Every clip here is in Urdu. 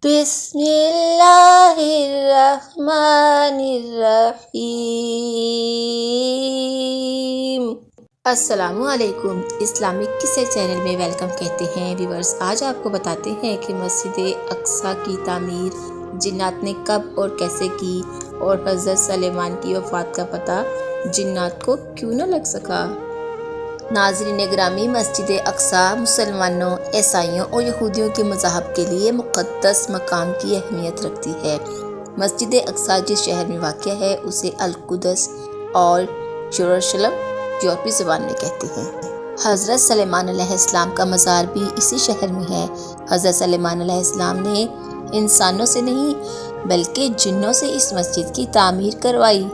بسم اللہ الرحمن الرحیم۔ السلام علیکم، اسلامک قصے چینل میں ویلکم کہتے ہیں ویورز۔ آج آپ کو بتاتے ہیں کہ مسجد اقصیٰ کی تعمیر جنات نے کب اور کیسے کی، اور حضرت سلیمان کی وفات کا پتہ جنات کو کیوں نہ لگ سکا۔ ناظرین گرامی، مسجد اقصیٰ مسلمانوں، عیسائیوں اور یہودیوں کے مذاہب کے لیے مقدس مقام کی اہمیت رکھتی ہے۔ مسجد اقصیٰ جس شہر میں واقع ہے اسے القدس اور یروشلم یورپی زبان میں کہتے ہیں۔ حضرت سلیمان علیہ السلام کا مزار بھی اسی شہر میں ہے۔ حضرت سلیمان علیہ السلام نے انسانوں سے نہیں بلکہ جنوں سے اس مسجد کی تعمیر کروائی۔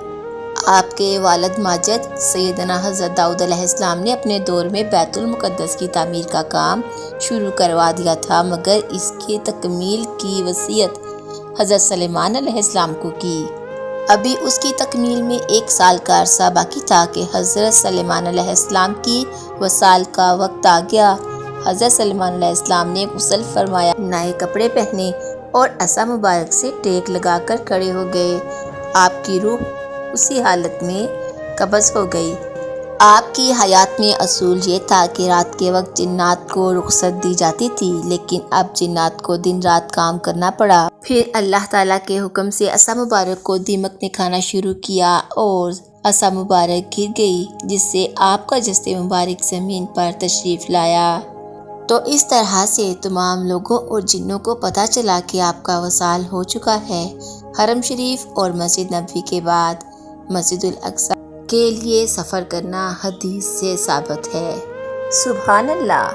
آپ کے والد ماجد سیدنا حضرت داؤد علیہ السلام نے اپنے دور میں بیت المقدس کی تعمیر کا کام شروع کروا دیا تھا، مگر اس کی تکمیل کی وصیت حضرت سلیمان علیہ السلام کو کی۔ ابھی اس کی تکمیل میں 1 سال کا عرصہ باقی تھا کہ حضرت سلیمان علیہ السلام کی وصال کا وقت آ گیا۔ حضرت سلیمان علیہ السلام نے غسل فرمایا، نئے کپڑے پہنے اور عصا مبارک سے ٹیک لگا کر کھڑے ہو گئے۔ آپ کی روح اسی حالت میں قبض ہو گئی۔ آپ کی حیات میں اصول یہ تھا کہ رات کے وقت جنات کو رخصت دی جاتی تھی، لیکن اب جنات کو دن رات کام کرنا پڑا۔ پھر اللہ تعالیٰ کے حکم سے عصا مبارک کو دیمک نے کھانا شروع کیا اور عصا مبارک گر گئی، جس سے آپ کا جسد مبارک زمین پر تشریف لایا۔ تو اس طرح سے تمام لوگوں اور جنوں کو پتہ چلا کہ آپ کا وصال ہو چکا ہے۔ حرم شریف اور مسجد نبوی کے بعد مسجد الاقصیٰ کے لیے سفر کرنا حدیث سے ثابت ہے۔ سبحان اللہ۔